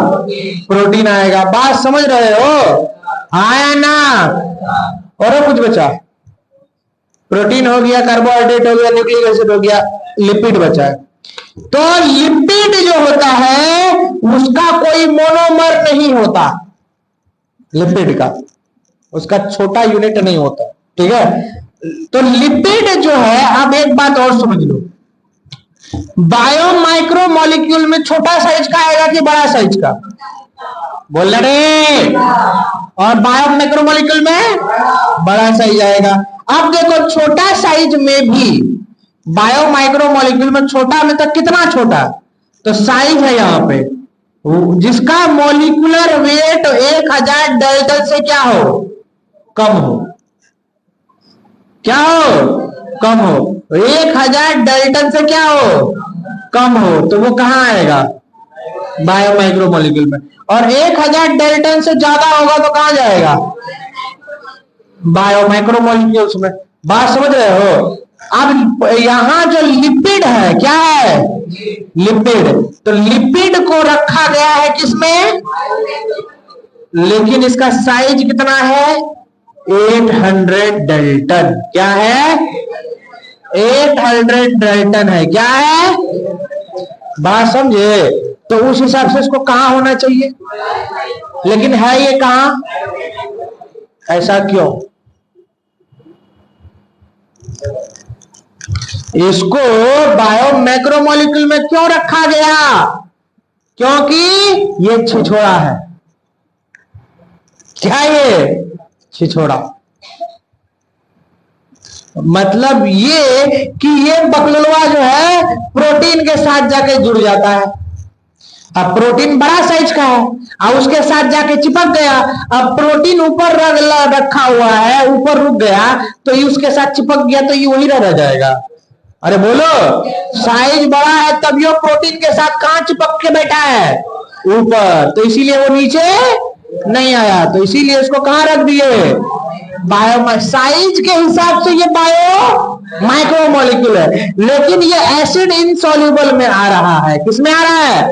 प्रोटीन आएगा। बात समझ रहे हो? आया ना? और कुछ बचा? प्रोटीन हो गया, कार्बोहाइड्रेट हो गया, न्यूक्लिक एसिड हो गया, लिपिड बचा है। तो लिपिड जो होता है उसका कोई मोनोमर नहीं होता, लिपिड का, उसका छोटा यूनिट नहीं होता, ठीक है। तो लिपिड जो है, अब एक बात और समझ लो, बायो माइक्रो मॉलिक्यूल में छोटा साइज का आएगा कि बड़ा साइज का? बोल रहे। और बायो माइक्रो मॉलिक्यूल में बड़ा साइज आएगा। अब देखो छोटा साइज में भी, बायो माइक्रो मॉलिक्यूल में छोटा में तक कितना छोटा? तो साइज है यहाँ पे जिसका मॉलिक्यूलर वेट 1000 डाल्टन से क्या हो? कम हो, क्या हो? कम हो। 1000 डाल्टन से क्या हो? कम हो। तो वो कहाँ आएगा? बायो माइक्रो मॉलिक्यूल में। और 1000 डाल्टन से ज्यादा होगा तो कहाँ जाएगा? बायो माइक्रो मॉलिक्यूल्स में। बात समझ रहे हो? अब यहां जो लिपिड है, क्या है? लिपिड। तो लिपिड को रखा गया है किसमें? लेकिन इसका साइज कितना है? 800 डाल्टन। क्या है? 800 डाल्टन है, क्या है? बात समझे? तो उस हिसाब से इसको कहां होना चाहिए, लेकिन है ये कहां? ऐसा क्यों? इसको बायो मैक्रोमोलिक्यूल में क्यों रखा गया? क्योंकि ये छिछोड़ा है। क्या ये? छिछोड़ा। मतलब ये कि ये बकलुलवा जो है प्रोटीन के साथ जाके जुड़ जाता है। अब प्रोटीन बड़ा साइज का है, अब उसके साथ जाके चिपक गया। अब प्रोटीन ऊपर रखा हुआ है, ऊपर रुक गया, तो ये उसके साथ चिपक गया, तो ये वही रह जाएगा। अरे बोलो, साइज बड़ा है तब ये प्रोटीन के साथ कहां चिपक के बैठा है? ऊपर। तो इसीलिए वो नीचे नहीं आया। तो इसीलिए इसको कहां रख दिए? बायो। साइज के हिसाब से ये बायो माइक्रो मॉलिक्यूल है, लेकिन ये एसिड इनसॉल्युबल में आ रहा है। किसमें आ रहा है?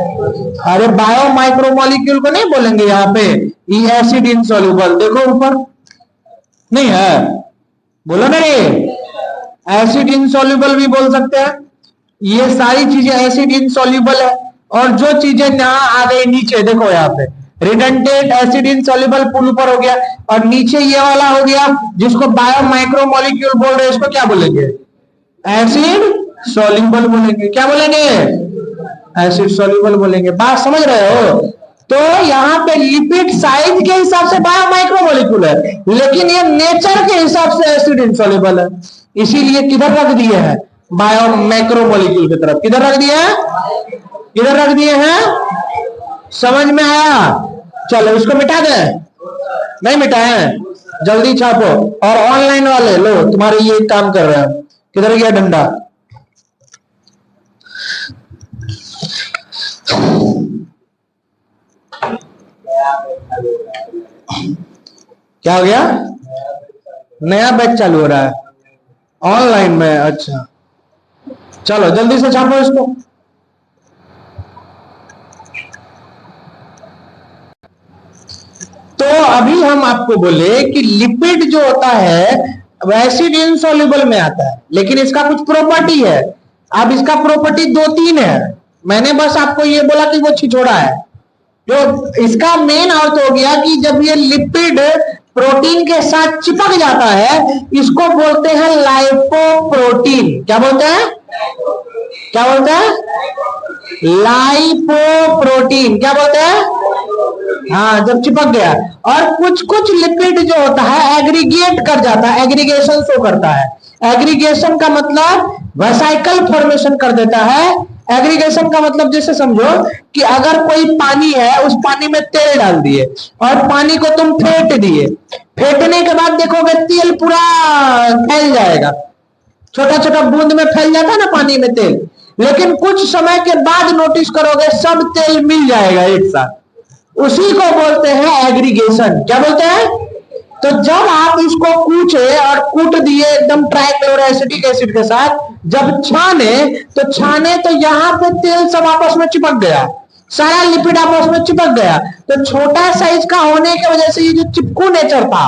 अरे बायो माइक्रो मॉलिक्यूल को नहीं बोलेंगे यहाँ पे, ये एसिड इनसॉल्युबल। देखो ऊपर नहीं है, बोलो ना, ये एसिड इनसॉल्युबल भी बोल सकते हैं। ये सारी चीजें एसिड इनसॉल्युबल है। और जो चीजें यहाँ आ गई नीचे, देखो यहाँ पे रिडंडेंट एसिड इनसॉल्युबल पुल ऊपर हो गया, और नीचे ये वाला हो गया जिसको बायो माइक्रो मॉलिक्यूल बोल रहे हैं। इसको क्या बोलेंगे? एसिड सॉल्युबल बोलेंगे। क्या बोलेंगे? एसिड सॉल्युबल बोलेंगे। बात समझ रहे हो? तो यहाँ पे लिपिड साइज के हिसाब से बायो माइक्रो मॉलिक्यूल है, लेकिन ये नेचर के हिसाब से एसिड इनसॉल्युबल है। इसीलिए किधर रख दिए हैं? बायो माइक्रो मॉलिक्यूल की तरफ। किधर रख दिए हैं? किधर रख दिए हैं? समझ में आया? चलो इसको मिटा दें, नहीं मिटाए, जल्दी छापो। और ऑनलाइन वाले लो, तुम्हारे ये काम कर रहे हैं, किधर गया डंडा? क्या हो गया? नया बैच चालू हो रहा है ऑनलाइन में? अच्छा चलो जल्दी से छापो इसको। तो अभी हम आपको बोले कि लिपिड जो होता है वह एसिड इनसॉल्युबल में आता है, लेकिन इसका कुछ प्रॉपर्टी है। अब इसका प्रॉपर्टी 2-3 है, मैंने बस आपको ये बोला कि वो छिछोड़ा है। जो इसका मेन अर्थ हो गया कि जब ये लिपिड प्रोटीन के साथ चिपक जाता है, इसको बोलते हैं लाइपोप्रोटीन। क्या बोलते हैं? क्या बोलते हैं? लाइपोप्रोटीन। क्या बोलते हैं? हाँ, जब चिपक गया। और कुछ कुछ लिपिड जो होता है एग्रीगेट कर जाता है, एग्रीगेशन शो करता है। एग्रीगेशन का मतलब वेसाइकल फॉर्मेशन कर देता है। एग्रीगेशन का मतलब जैसे समझो कि अगर कोई पानी है, उस पानी में तेल डाल दिए और पानी को तुम फेंट दिए, फेंटने के बाद देखोगे तेल पूरा फैल जाएगा, छोटा छोटा बूंद में फैल जाता है ना पानी में तेल। लेकिन कुछ समय के बाद नोटिस करोगे सब तेल मिल जाएगा एक साथ, उसी को बोलते हैं एग्रीगेशन। क्या बोलते हैं? तो जब आप इसको कूचे और कूट दिए एकदम ट्राइक्लोरोएसिटिक एसिड के साथ, जब छाने तो यहां पे तेल सब आपस में चिपक गया, सारा लिपिड आपस में चिपक गया। तो छोटा साइज का होने की वजह से ये जो चिपकू नेचर था,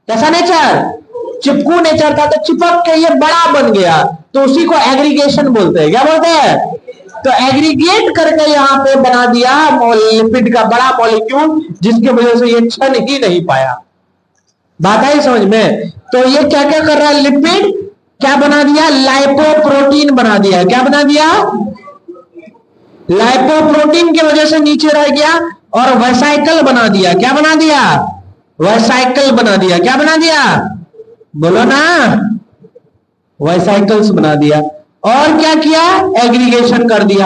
कैसा नेचर? चिपकू नेचर था, तो चिपक के ये बड़ा बन गया, तो उसी को एग्रीगेशन बोलते हैं। क्या बोलते हैं? तो एग्रीगेट करके यहाँ पे बना दिया लिपिड का बड़ा मॉलिक्यूल, जिसकी वजह से ये छन ही नहीं पाया। बात आई समझ में? तो ये क्या क्या कर रहा है? लिपिड क्या बना दिया? लाइपोप्रोटीन बना दिया। क्या बना दिया? लाइपोप्रोटीन की वजह से नीचे रह गया और वेसाइकल बना दिया। क्या बना दिया? वेसाइकल बना दिया। क्या बना दिया? बोलो ना, वेसाइकल्स बना दिया। और क्या किया? एग्रीगेशन कर दिया।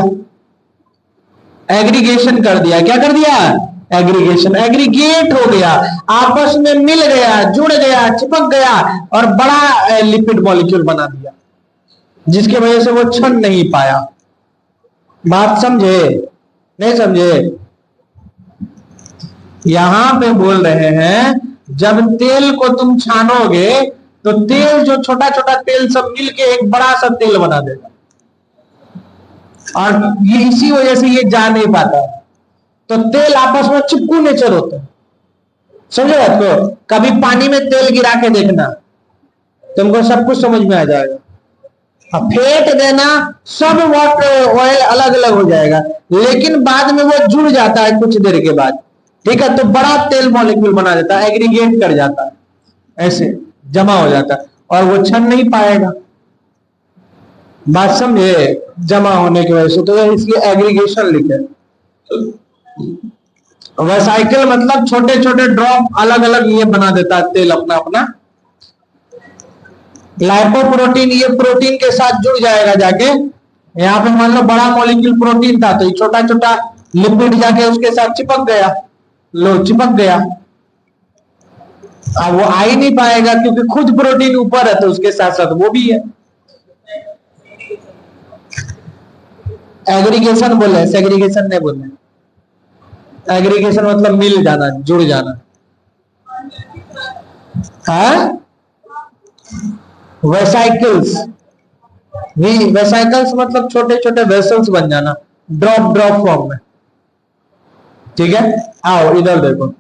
एग्रीगेशन कर दिया। क्या कर दिया? एग्रीगेशन। एग्रीगेट हो गया, आपस में मिल गया, जुड़ गया, चिपक गया और बड़ा लिपिड मॉलिक्यूल बना दिया, जिसकी वजह से वो छन नहीं पाया। बात समझे? नहीं समझे? यहां पे बोल रहे हैं जब तेल को तुम छानोगे तो तेल जो छोटा छोटा तेल सब मिलके एक बड़ा सा तेल बना देगा, और ये इसी वजह से ये जा नहीं पाता। तो तेल आपस में चिपकू नेचर होता है, समझे बात को? कभी पानी में तेल गिरा के देखना, तुमको सब कुछ समझ में आ जाएगा। अब फेंट देना, सब वाटर ऑयल अलग अलग हो जाएगा, लेकिन बाद में वो जुड़ जाता है कुछ देर के बाद, ठीक है? तो बड़ा तेल मॉलिक्यूल बना देता है, एग्रीगेट कर जाता है, ऐसे जमा हो जाता है, और वो छन नहीं पाएगा। बात समझे? जमा होने की वजह से, तो इसलिए एग्रीगेशन लिखे। वेसाइकल मतलब छोटे छोटे ड्रॉप अलग अलग ये बना देता है तेल अपना अपना। लाइपोप्रोटीन ये प्रोटीन के साथ जुड़ जाएगा जाके, यहाँ पे मान लो बड़ा मॉलिक्यूल प्रोटीन था, तो ये छोटा छोटा लिपिड जाके उसके साथ चिपक गया, लो चिपक गया। अब वो आ ही नहीं पाएगा क्योंकि खुद प्रोटीन ऊपर है, तो उसके साथ साथ वो भी है। एग्रीगेशन बोले, सेग्रीगेशन नहीं बोले। एग्रीगेशन मतलब मिल जाना, जुड़ जाना। हाँ, वेसाइकल्स, वेसाइकल्स मतलब छोटे छोटे वेसल्स बन जाना, ड्रॉप ड्रॉप फॉर्म में, ठीक है? आओ इधर देखो।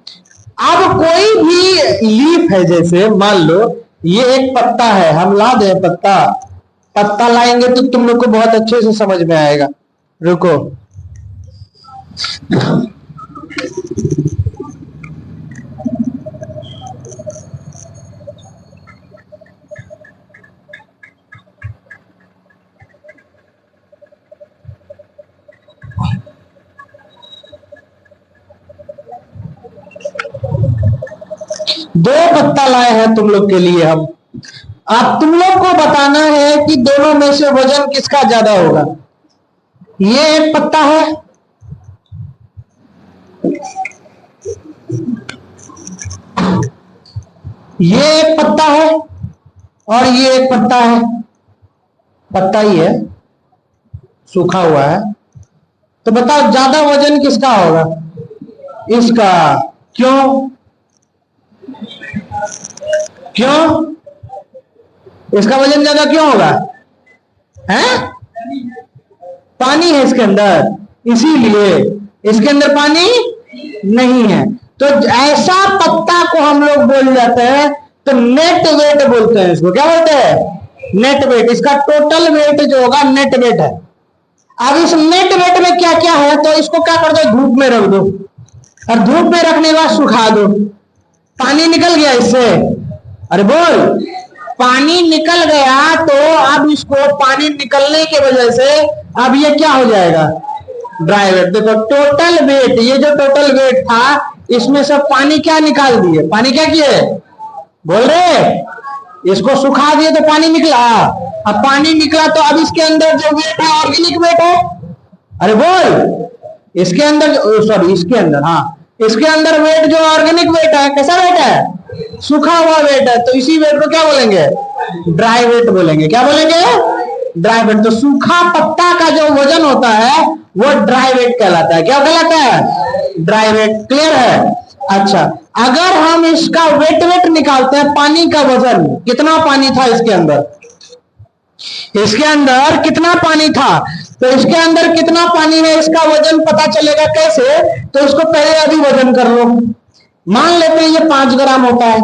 अब कोई भी लीफ है, जैसे मान लो ये एक पत्ता है, हम ला दे पत्ता, पत्ता लाएंगे तो तुम लोग को बहुत अच्छे से समझ में आएगा। रुको, दो पत्ता लाए हैं तुम लोग के लिए हम। अब तुम लोग को बताना है कि दोनों में से वजन किसका ज्यादा होगा। ये एक पत्ता है, ये एक पत्ता है और ये एक पत्ता है, पत्ता ही है, सूखा हुआ है। तो बताओ ज्यादा वजन किसका होगा? इसका। क्यों? क्यों इसका वजन ज्यादा क्यों होगा? है? पानी है इसके अंदर, इसीलिए। इसके अंदर पानी नहीं है। तो ऐसा पत्ता को हम लोग बोल जाते हैं, तो नेट वेट बोलते हैं इसको। क्या बोलते हैं? Net weight. इसका टोटल वेट जो होगा नेट वेट है। अब इस नेट वेट में क्या क्या है, तो इसको क्या कर दो, धूप में रख दो, और धूप में रखने के बाद सुखा दो। पानी निकल गया इससे, अरे बोल, पानी निकल गया। तो अब इसको पानी निकलने की वजह से अब ये क्या हो जाएगा? Dry weight. देखो टोटल वेट, ये जो टोटल वेट था इसमें सब पानी क्या निकाल दिए? पानी क्या किए? बोल रहे, इसको सुखा दिए तो पानी निकला। अब पानी निकला तो अब इसके अंदर जो वेट है ऑर्गेनिक वेट है। अरे बोल, इसके अंदर, सॉरी इसके अंदर, हाँ इसके अंदर वेट जो ऑर्गेनिक वेट है, कैसा वेट है? सूखा हुआ वेट है। तो इसी वेट को क्या बोलेंगे? ड्राई वेट बोलेंगे। क्या बोलेंगे? Dry weight. तो सूखा पत्ता का जो वजन होता है वो ड्राई वेट कहलाता है। क्या कहलाता है? Dry wait. क्लियर है? अच्छा, अगर हम इसका वेट निकालते हैं, पानी का वजन, कितना पानी था इसके अंदर? इसके अंदर कितना पानी था? तो इसके अंदर कितना पानी है, इसका वजन पता चलेगा कैसे? तो इसको पहले अभी वजन कर लो। मान लेते हैं ये 5 ग्राम होता है,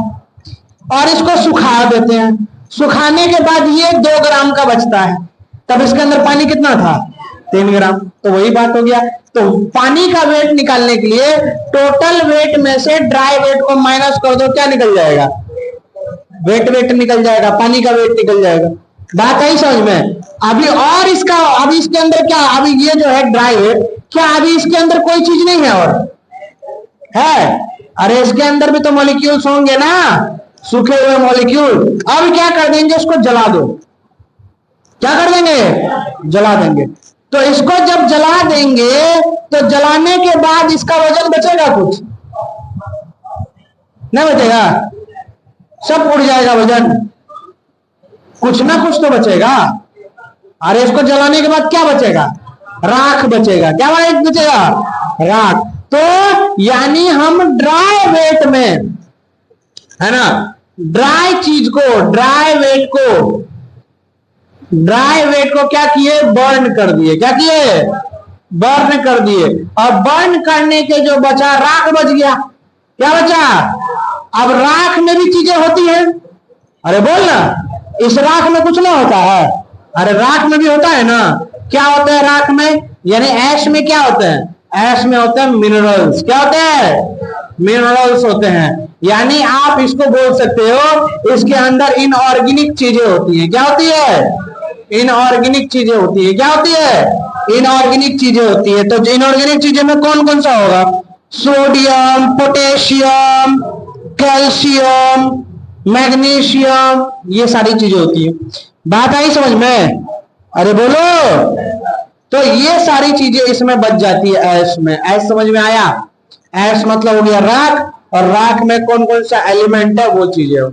और इसको सुखा देते हैं। सुखाने के बाद ये 2 ग्राम का बचता है, तब इसके अंदर पानी कितना था? 3 ग्राम। तो वही बात हो गया। तो पानी का वेट निकालने के लिए टोटल वेट में से ड्राई वेट को माइनस कर दो, क्या निकल जाएगा? वेट निकल जाएगा, पानी का वेट निकल जाएगा। बात आई समझ में? अभी और इसका, अभी इसके अंदर क्या, अभी ये जो है ड्राई वेट, क्या अभी इसके अंदर कोई चीज नहीं है और है? अरे इसके अंदर भी तो मॉलिक्यूल्स होंगे ना, सूखे हुए मॉलिक्यूल। अब क्या कर देंगे, इसको जला दो। क्या कर देंगे? जला देंगे। तो इसको जब जला देंगे तो जलाने के बाद इसका वजन बचेगा? कुछ नहीं बचेगा, सब उड़ जाएगा वजन। कुछ ना कुछ तो बचेगा। अरे इसको जलाने के बाद क्या बचेगा? राख बचेगा। क्या बचेगा? राख। तो यानी हम ड्राई वेट में, है ना, ड्राई चीज को, ड्राई वेट को क्या किए? बर्न कर दिए। क्या किए? बर्न कर दिए। और बर्न करने के जो बचा, राख बच गया। क्या बचा? अब राख में भी चीजें होती हैं। अरे बोल ना, इस राख में कुछ ना होता है? अरे राख में भी होता है ना। क्या होता है राख में? यानी ऐश में क्या होते हैं? ऐश में होते हैं मिनरल्स। क्या होते हैं? मिनरल्स होते हैं। यानी आप इसको बोल सकते हो, इसके अंदर इनऑर्गेनिक चीजें होती हैं। क्या होती है? इनऑर्गेनिक चीजें होती है। क्या होती है? इनऑर्गेनिक चीजें होती है। तो इनऑर्गेनिक चीजें में कौन कौन सा होगा? सोडियम, पोटेशियम, कैल्शियम, मैग्नीशियम, ये सारी चीजें होती है। बात आई समझ में? अरे बोलो। तो ये सारी चीजें इसमें बच जाती है ऐश में। ऐश समझ में आया? ऐश मतलब हो गया राख, और राख में कौन कौन सा एलिमेंट है, वो चीजें हो।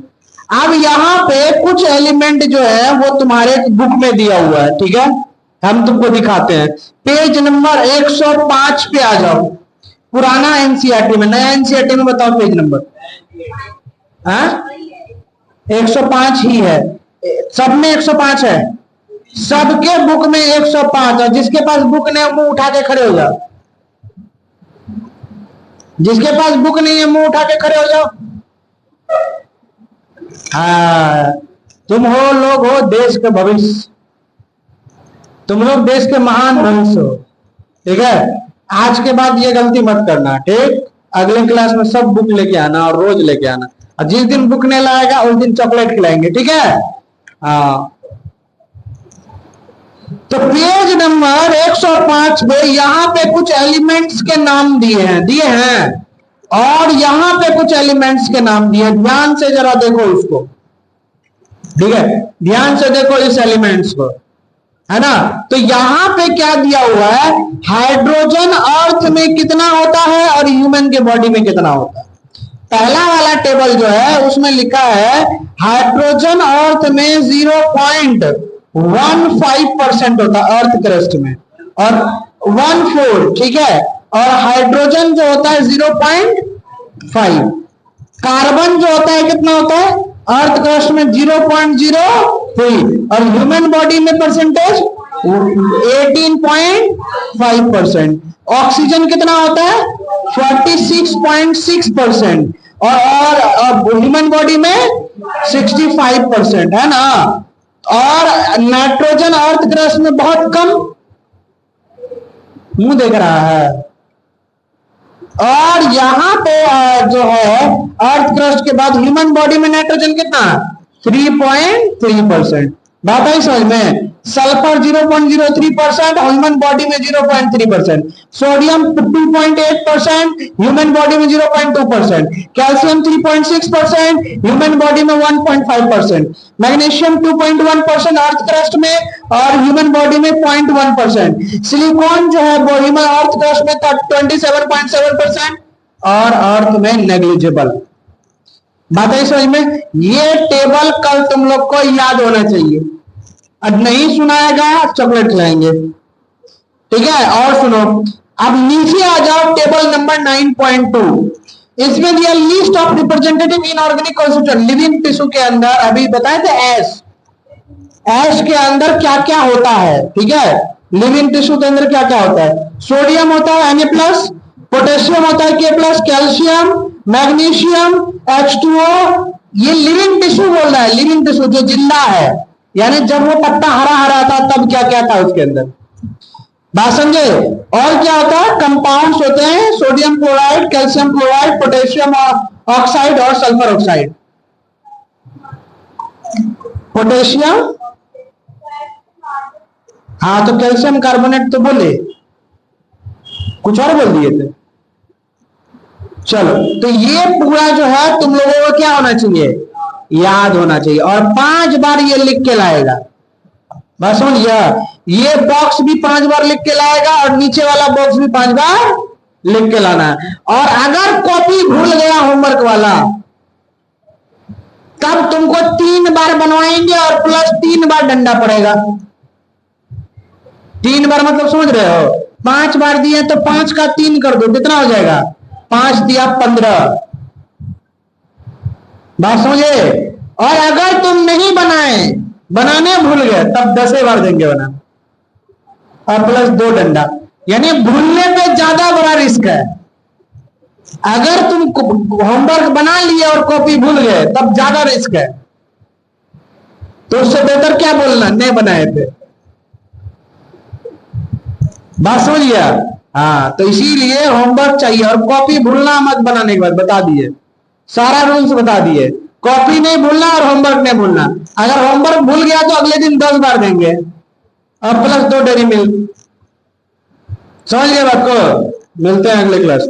अब यहाँ पे कुछ एलिमेंट जो है वो तुम्हारे बुक में दिया हुआ है, ठीक है, हम तुमको दिखाते हैं। पेज नंबर 105 पे आ जाओ। पुराना एनसीईआरटी में, नया एनसीईआरटी में बताओ पेज नंबर। 105 ही है, सब में 105 है, सबके बुक में 105 है। जिसके पास बुक नहीं है मुंह उठा के खड़े हो जाओ। जिसके पास बुक नहीं है मुंह उठा के खड़े हो जाओ। हाँ, तुम हो, लोग हो देश के भविष्य, तुम लोग देश के महान भविष्य हो, ठीक है। आज के बाद ये गलती मत करना, ठीक। अगले क्लास में सब बुक लेके आना और रोज लेके आना, और जिस दिन बुक नहीं लाएगा उस दिन चॉकलेट खिलाएंगे, ठीक है। हाँ, तो पेज नंबर 105 पे यहाँ पे कुछ एलिमेंट्स के नाम दिए हैं और यहाँ पे कुछ एलिमेंट्स के नाम दिए हैं। ध्यान से जरा देखो इसको, ठीक है, ध्यान से देखो इस एलिमेंट्स को, है ना। तो यहाँ पे क्या दिया हुआ है, हाइड्रोजन अर्थ में कितना होता है और ह्यूमन के बॉडी में कितना होता है। पहला वाला टेबल जो है उसमें लिखा है हाइड्रोजन अर्थ में 0.15% होता है अर्थ क्रस्ट में, और 1/4, ठीक है, और हाइड्रोजन जो होता है 0.5, कार्बन जो होता है कितना होता है अर्थ क्रस्ट में 0.03, और ह्यूमन बॉडी में परसेंटेज 18.5%, ऑक्सीजन कितना होता है 46.6%, और ह्यूमन बॉडी में 65%, है ना। और नाइट्रोजन अर्थ क्रस्ट में बहुत कम, मुंह देख रहा है, और यहां पे जो है अर्थ क्रस्ट के बाद ह्यूमन बॉडी में नाइट्रोजन कितना 3.3%। बात आई समझ में। सल्फर 0.03%, ह्यूमन बॉडी में 0.3%, सोडियम 2.8%, ह्यूमन बॉडी में 0.2%, कैल्शियम 3.6%, ह्यूमन बॉडी में 1.5%, मैग्नीशियम 2.1% अर्थ क्रस्ट में और ह्यूमन बॉडी में 0.1%, सिलिकॉन जो है वो ह्यूमन अर्थ क्रस्ट में 27.7% और अर्थ में नेग्लिजिबल। बात है समझ में। ये टेबल कल तुम लोग को याद होना चाहिए, अब नहीं सुनाएगा चॉकलेट खिलाएंगे, ठीक है। और सुनो, अब नीचे आ जाओ टेबल नंबर 9.2, इसमें दिया list of representative inorganic constituent living tissue के अंदर। अभी बताए थे ऐश के अंदर क्या क्या होता है, ठीक है। लिविंग टिश्यू के अंदर क्या क्या होता है, सोडियम होता है Na+, पोटेशियम होता है K+, कैल्शियम, मैग्नीशियम, H2O। ये लिविंग टिश्यू बोल रहा है, लिविंग टिश्यू जो जिंदा है, यानी जब वो पत्ता हरा हरा था तब क्या क्या था उसके अंदर, बात समझे। और क्या होता है, कंपाउंड्स होते हैं, sodium chloride, calcium chloride, potassium oxide और सल्फर ऑक्साइड। पोटेशियम, हाँ तो कैल्शियम कार्बोनेट तो बोले, कुछ और बोल दिए थे। चलो, तो ये पूरा जो है तुम लोगों को क्या होना चाहिए, याद होना चाहिए, और 5 बार ये लिख के लाएगा। बस समझिए, ये बॉक्स भी 5 बार लिख के लाएगा और नीचे वाला बॉक्स भी 5 बार लिख के लाना है। और अगर कॉपी भूल गया होमवर्क वाला, तब तुमको 3 बार बनवाएंगे और प्लस 3 बार डंडा पड़ेगा। 3 बार मतलब समझ रहे हो, 5 बार दिए तो 5 का 3 कर दो, कितना हो जाएगा, 5 दिया 15। बात समझे। और अगर तुम नहीं बनाने भूल गए तब 10 बार देंगे बनाना, और प्लस 2 डंडा, यानी भूलने पे ज्यादा बड़ा रिस्क है। अगर तुम होमवर्क बना लिए और कॉपी भूल गए तब ज्यादा रिस्क है, तो उससे बेहतर क्या बोलना, नहीं बनाए थे। बात समझिए। हाँ, तो इसीलिए होमवर्क चाहिए, और कॉपी भूलना मत बनाने के बाद, बता दिए सारा रूल्स बता दिए। कॉपी नहीं भूलना और होमवर्क नहीं भूलना। अगर होमवर्क भूल गया तो अगले दिन 10 बार देंगे और प्लस 2 डेरी मिल्क। समझ गए बात को। मिलते हैं अगले क्लास।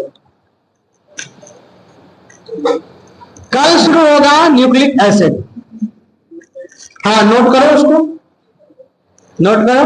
कल शुरू होगा न्यूक्लिक एसिड। हाँ, नोट करो उसको, नोट करो।